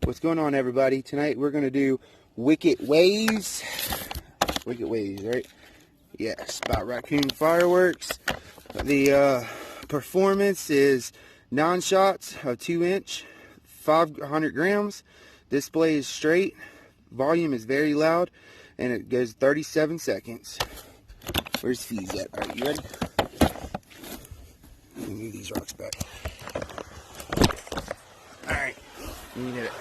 What's going on, everybody? Tonight we're going to do Wicked Ways. Wicked Ways, right? Yes, about Raccoon fireworks. The performance is 9 shots of 2-inch, 500 grams. Display is straight. Volume is very loud, and it goes 37 seconds. Where's Fees at? Alright, you ready? Let me move these rocks back. Alright, you did it.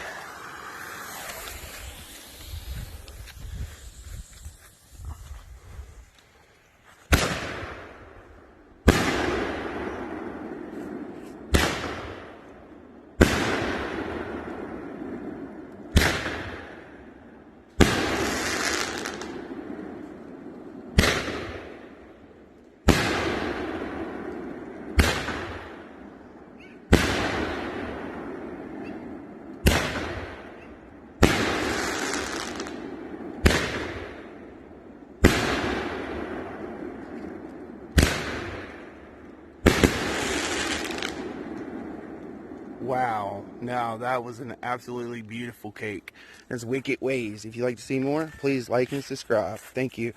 Wow, now that was an absolutely beautiful cake. That's Wicked Ways. If you'd like to see more, please like and subscribe. Thank you.